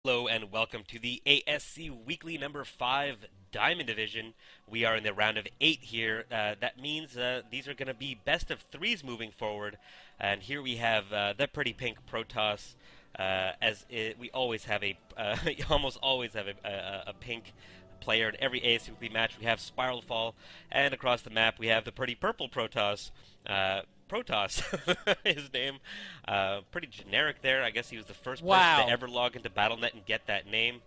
Hello and welcome to the ASC Weekly number 5 Diamond Division. We are in the round of 8 here. That means these are going to be best of 3s moving forward. And here we have the pretty pink protoss. We always have almost always have a pink player in every ASC Weekly match. We have spiralfall, and across the map we have the pretty purple protoss. Protoss, his name. Pretty generic there. I guess he was the first person to ever log into BattleNet and get that name.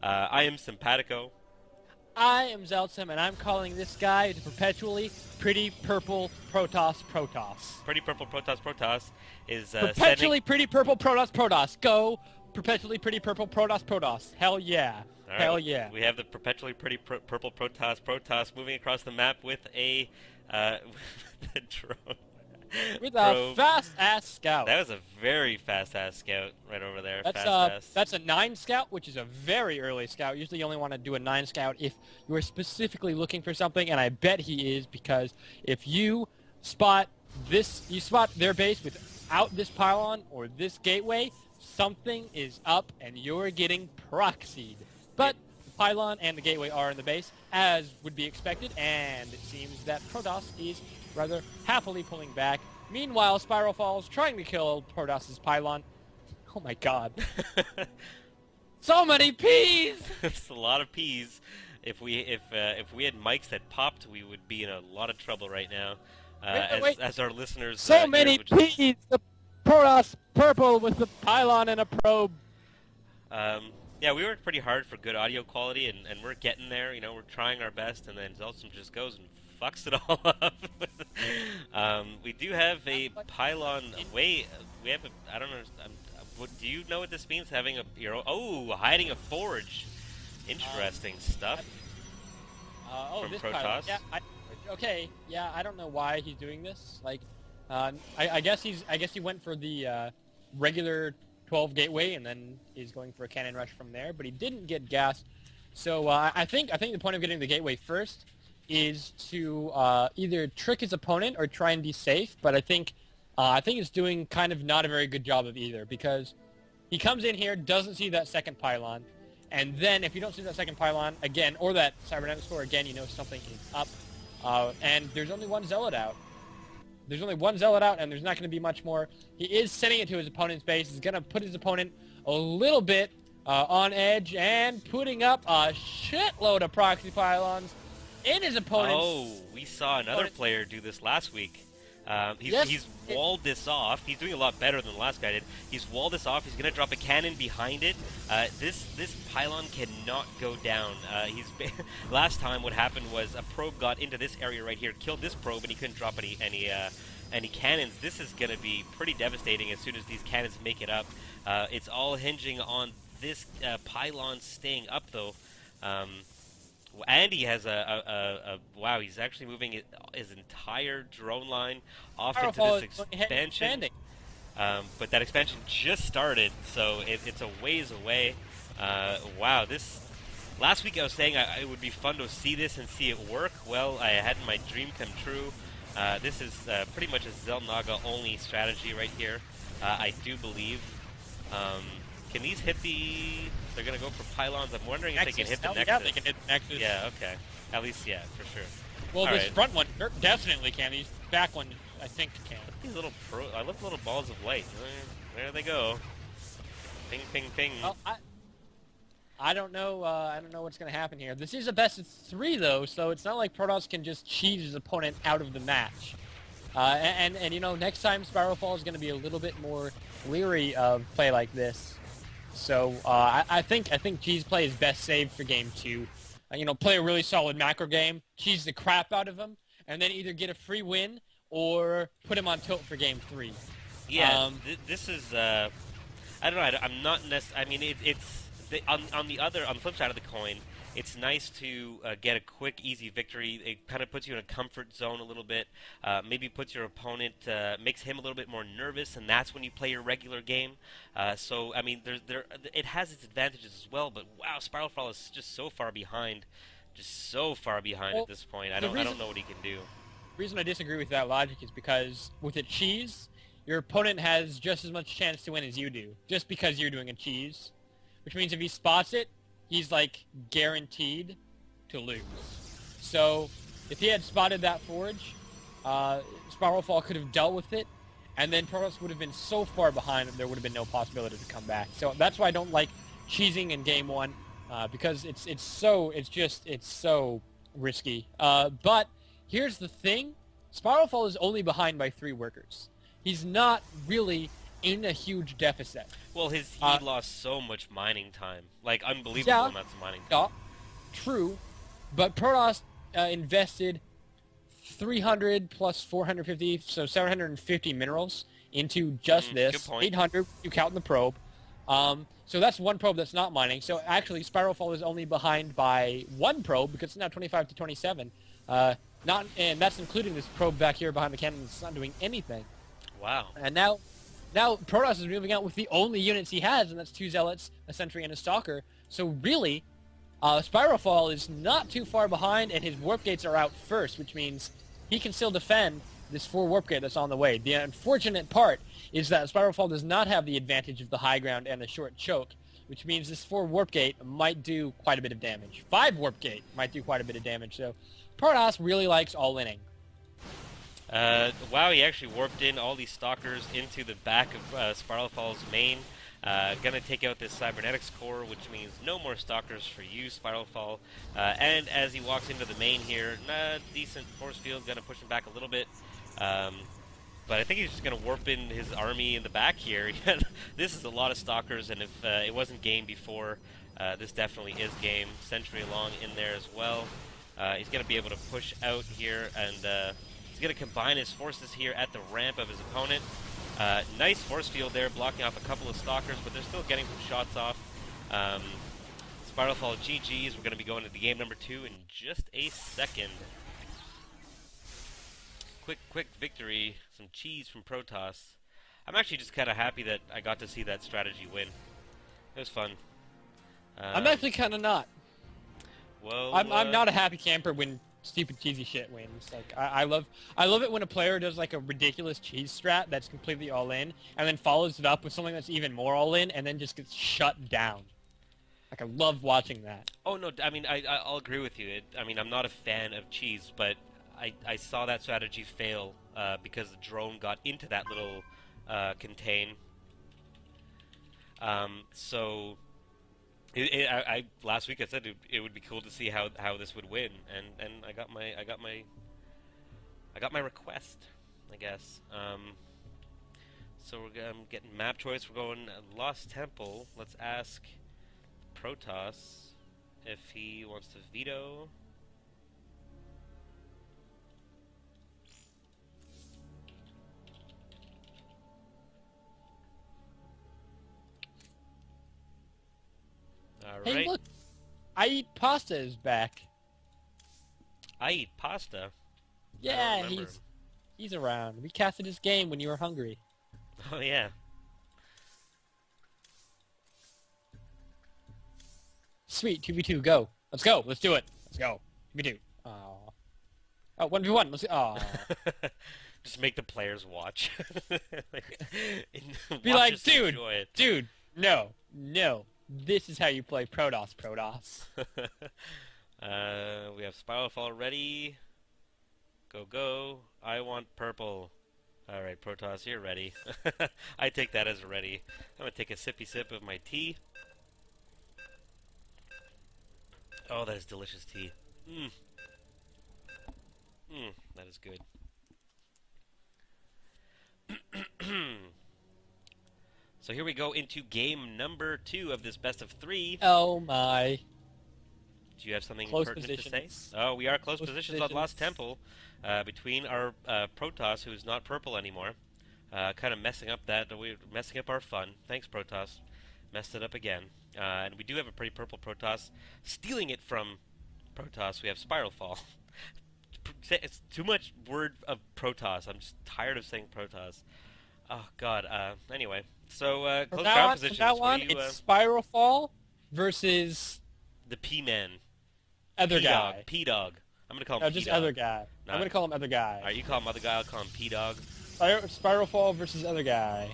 I am Simpatico. I am Zeltsum, and I'm calling this guy the perpetually pretty purple protoss. Pretty purple protoss is perpetually pretty purple protoss. Go perpetually pretty purple protoss. Hell yeah. Right, hell yeah. We have the perpetually pretty purple protoss moving across the map with a the drone. With a fast-ass scout. That was a very fast-ass scout right over there. That's a 9 scout, which is a very early scout. Usually you only want to do a 9 scout if you are specifically looking for something, and I bet he is, because if you spot their base without this pylon or this gateway, something is up and you're getting proxied. But the pylon and the gateway are in the base, as would be expected, and it seems that Protoss is rather happily pulling back. Meanwhile, Spiralfall is trying to kill Protoss's pylon. Oh my god. So many peas! It's a lot of peas. If we had mics that popped, we would be in a lot of trouble right now. As our listeners so many peas! The Protoss purple with the pylon and a probe. Yeah, we worked pretty hard for good audio quality, and we're getting there. You know, we're trying our best, and then Zeltsum just goes and fucks it all up. We do have a pylon away. We have I don't know. Do you know what this means? Having hiding a forge. Interesting stuff. From this Protoss. pylon. Yeah, I don't know why he's doing this. Like, I guess he went for the regular 12 gateway and then is going for a cannon rush from there, but he didn't get gassed. So I think the point of getting the gateway first is to either trick his opponent or try and be safe. But I think it's doing kind of not a very good job of either, because he comes in here, doesn't see that second pylon, and then if you don't see that second pylon again, or that cybernetics core again, you know something is up. And there's only one zealot out. There's only one zealot out, and there's not going to be much more. He is sending it to his opponent's base. He's going to put his opponent a little bit on edge and putting up a shitload of proxy pylons in his opponent's... Oh, we saw another player do this last week. He's walled this off. He's doing a lot better than the last guy did. He's walled this off. He's going to drop a cannon behind it. This pylon cannot go down. Last time what happened was a probe got into this area right here, killed this probe, and he couldn't drop any cannons. This is going to be pretty devastating as soon as these cannons make it up. It's all hinging on this pylon staying up, though. Andy has wow, he's actually moving his entire drone line off into this expansion. But that expansion just started, so it's a ways away. Wow, last week I was saying it would be fun to see this and see it work. Well, I had my dream come true. This is pretty much a Zelnaga only strategy right here, I do believe. Can these hit the... They're going to go for pylons. I'm wondering if they can hit the Nexus. Yeah, they can hit the Nexus. Yeah, okay. At least, yeah, for sure. Well, this front one definitely can. These back one, I think, can. These little I love little balls of light. There they go. Ping, ping, ping. Well, I don't know what's going to happen here. This is a best of 3, though, so it's not like Protoss can just cheese his opponent out of the match. And you know, next time Spiralfall is going to be a little bit more leery of play like this. So I think cheese play is best saved for game 2. You know, play a really solid macro game, cheese the crap out of him, and then either get a free win or put him on tilt for game 3. Yeah, this is I don't know. I'm not I mean, on the flip side of the coin, it's nice to get a quick, easy victory. It kind of puts you in a comfort zone a little bit. Maybe puts your opponent, makes him a little bit more nervous, and that's when you play your regular game. So, I mean, it has its advantages as well. But wow, Spiralfall is just so far behind, at this point. I don't know what he can do. The reason I disagree with that logic is because with a cheese, your opponent has just as much chance to win as you do, just because you're doing a cheese. which means if he spots it, he's like guaranteed to lose. So if he had spotted that forge, Spiralfall could have dealt with it, and then protoss would have been so far behind that there would have been no possibility to come back. So that's why I don't like cheesing in game one, because it's so risky. But here's the thing: Spiralfall is only behind by 3 workers. He's not really in a huge deficit. Well, he lost so much mining time, like unbelievable amounts of mining time. Yeah, true, but protoss invested 300 plus 450, so 750 minerals into just this. Good point. 800, you count in the probe. So that's one probe that's not mining. So actually, Spiralfall is only behind by 1 probe because it's now 25 to 27. And that's including this probe back here behind the cannon that's not doing anything. Wow. And now Protoss is moving out with the only units he has, and that's 2 Zealots, a Sentry, and a Stalker. So really, Spiralfall is not too far behind, and his warp gates are out first, which means he can still defend this 4 warp gate that's on the way. The unfortunate part is that Spiralfall does not have the advantage of the high ground and a short choke, which means this 4 warp gate might do quite a bit of damage. 5 warp gate might do quite a bit of damage, so Protoss really likes all-inning. Wow, he actually warped in all these Stalkers into the back of Spiralfall's main. Gonna take out this Cybernetics core, which means no more Stalkers for you, Spiralfall. And as he walks into the main here, decent force field, gonna push him back a little bit. But I think he's just gonna warp in his army in the back here. This is a lot of Stalkers, and if it wasn't game before, this definitely is game. Sentry along in there as well. He's gonna be able to push out here, and he's going to combine his forces here at the ramp of his opponent. Nice force field there, blocking off a couple of Stalkers, but they're still getting some shots off. Spiralfall GG's. We're going to be going to the game number 2 in just a second. Quick victory. Some cheese from Protoss. I'm actually just kind of happy that I got to see that strategy win. It was fun. I'm actually kind of not. Well, I'm not a happy camper when stupid cheesy shit wins. Like I love it when a player does like a ridiculous cheese strat that's completely all in, and then follows it up with something that's even more all in, and then just gets shut down. Like I love watching that. Oh no, I mean I'll agree with you. I mean I'm not a fan of cheese, but I saw that strategy fail because the drone got into that little contain. So. Last week I said it would be cool to see how this would win, and I got my request, I guess. So I'm getting map choice. We're going Lost Temple. Let's ask Protoss if he wants to veto. Alright. Hey, look! I Eat Pasta is back. I Eat Pasta? Yeah, he's around. We casted his game when you were hungry. Oh, yeah. Sweet, 2v2, go. Let's go, let's do it. Let's go. 2v2. Aww. Oh, 1v1, let's go. Aww. Just make the players watch. Be like, dude, no. This is how you play Protoss. We have Spiralfall ready. Go. I want purple. Alright, Protoss, you're ready. I take that as ready. I'm gonna take a sippy sip of my tea. Oh, that is delicious tea. That is good. So here we go into game number 2 of this best of 3. Oh my. Do you have something Close pertinent to positions. say? Oh, we are close positions on Lost Temple. Between our Protoss, who's not purple anymore. Kind of messing up our fun. Thanks, Protoss. Messed it up again. And we do have a pretty purple Protoss. Stealing it from Protoss, we have Spiralfall. It's too much word of Protoss. I'm just tired of saying Protoss. Oh, God. Anyway. So, close ground positions. From now on, it's Spiralfall versus... the P-Man. Other guy. P-Dog. I'm going to call him No, P-Dog. just other guy. I'm going to call him other guy. Alright, you call him other guy, I'll call him P-Dog. Spiralfall versus other guy.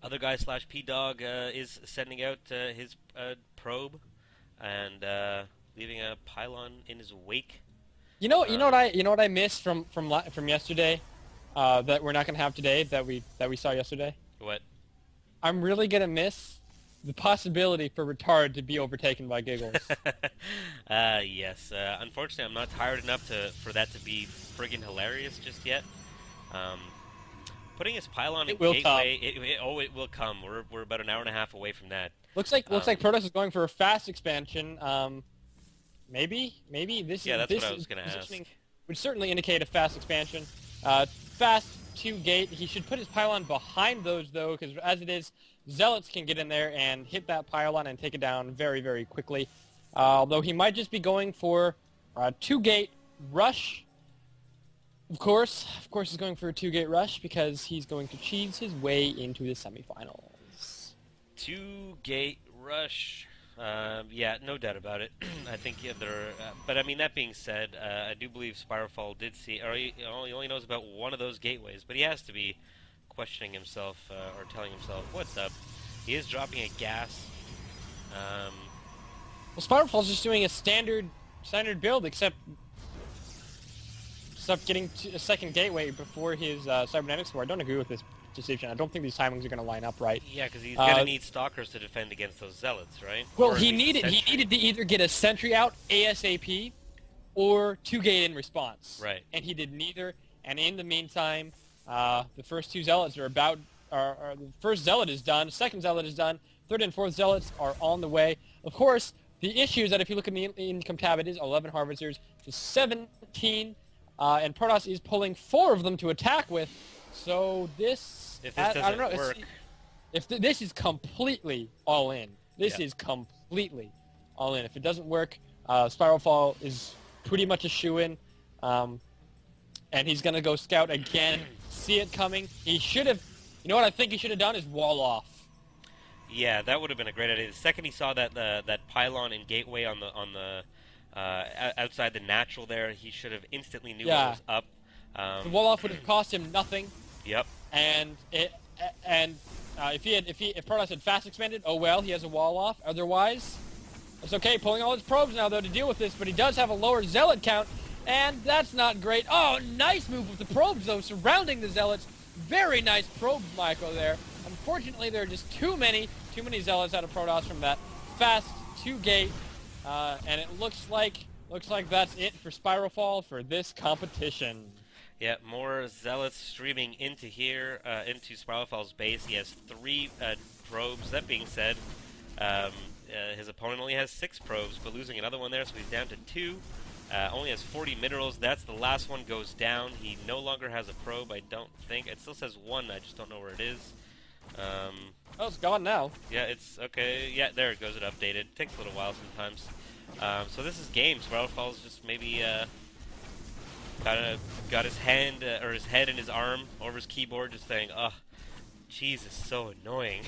Other guy slash P-Dog is sending out his probe and leaving a pylon in his wake. You know what I missed from yesterday, that we're not gonna have today that we saw yesterday. What? I'm really gonna miss the possibility for Retard to be overtaken by Giggles. Yes. Unfortunately, I'm not tired enough for that to be friggin' hilarious just yet. Um, Putting his pylon in It will gateway, it will come. We're about an hour and a half away from that. Looks like Protoss is going for a fast expansion. Maybe this Yeah, is that's this what I was gonna ask. positioning would certainly indicate a fast expansion. Fast 2 gate. He should put his pylon behind those though, because as it is, Zealots can get in there and hit that pylon and take it down very, very quickly. Although he might just be going for a 2 gate rush. Of course, he's going for a 2 gate rush because he's going to cheese his way into the semifinals. 2 gate rush. Yeah, no doubt about it. I think they're. But I mean, that being said, I do believe spiralfall did see, or he only knows about one of those gateways, but he has to be questioning himself or telling himself, "What's up?" He is dropping a gas. Well, spiralfall's just doing a standard build, except getting to a second gateway before his cybernetics war. I don't agree with this decision. I don't think these timings are going to line up right. Yeah, because he's going to need stalkers to defend against those zealots, right? Well, he needed to either get a sentry out ASAP or 2 gate in response. Right. And he did neither. And in the meantime, the first 2 zealots are about. The first zealot is done. Second zealot is done. Third and fourth zealots are on the way. Of course, the issue is that if you look in the income tab, it is 11 harvesters to 17. And Protoss is pulling 4 of them to attack with, so this... If this doesn't work... This is completely all in. This is completely all in. If it doesn't work, Spiralfall is pretty much a shoo-in, and he's going to go scout again, see it coming. He should have... You know what I think he should have done is wall off. Yeah, that would have been a great idea. The second he saw that pylon and gateway on the outside the natural there, he should have instantly knew what was up. The wall off would have cost him nothing. Yep. And if Protoss had fast expanded, oh well, he has a wall off. Otherwise, it's okay. Pulling all his probes now though to deal with this, but he does have a lower zealot count, and that's not great. Oh, nice move with the probes though, surrounding the zealots. Very nice probes, Michael there. Unfortunately, there are just too many zealots out of Protoss from that fast 2 gate. And it looks like that's it for Spiralfall for this competition. Yeah, more zealots streaming into here, into Spiralfall's base. He has 3 probes. That being said, his opponent only has 6 probes, but losing another one there, so he's down to 2. Only has 40 minerals. That's the last one goes down. He no longer has a probe, I don't think. It still says 1, I just don't know where it is. Oh, it's gone now. Yeah, it's okay. Yeah, there it goes. It updated. Takes a little while sometimes. So this is game. Spiralfall's just maybe got his hand or his head and his arm over his keyboard, just saying, "Oh, cheese is so annoying."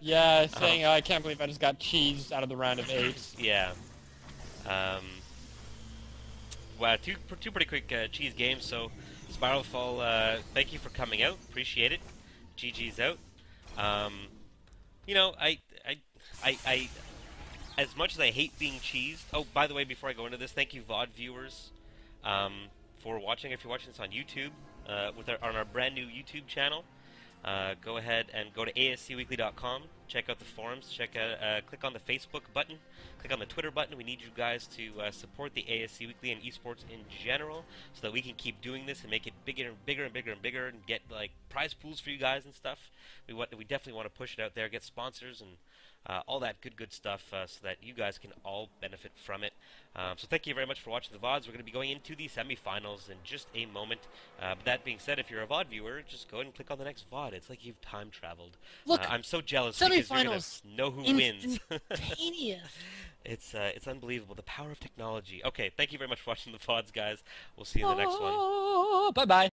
Yeah, saying, "Oh, I can't believe I just got cheesed out of the round of 8." Yeah. Wow, two pretty quick cheese games. So Spiralfall, thank you for coming out. Appreciate it. GG's out. You know, I as much as I hate being cheesed. Oh, by the way, before I go into this, thank you VOD viewers for watching. If you're watching this on YouTube, on our brand new YouTube channel, go ahead and go to ascweekly.com. Check out the forums. Click on the Facebook button. Click on the Twitter button. We need you guys to support the ASC Weekly and esports in general, so that we can keep doing this and make it bigger and bigger and bigger and bigger, and get like prize pools for you guys and stuff. We definitely want to push it out there, get sponsors and all that good stuff, so that you guys can all benefit from it. So thank you very much for watching the VODs. We're going to be going into the semifinals in just a moment. But that being said, if you're a VOD viewer, just go ahead and click on the next VOD. It's like you've time traveled. Look, I'm so jealous because you're going to know who wins. Instantaneous. It's unbelievable, the power of technology. Okay, thank you very much for watching the VODs, guys. We'll see you in the next one. Bye-bye.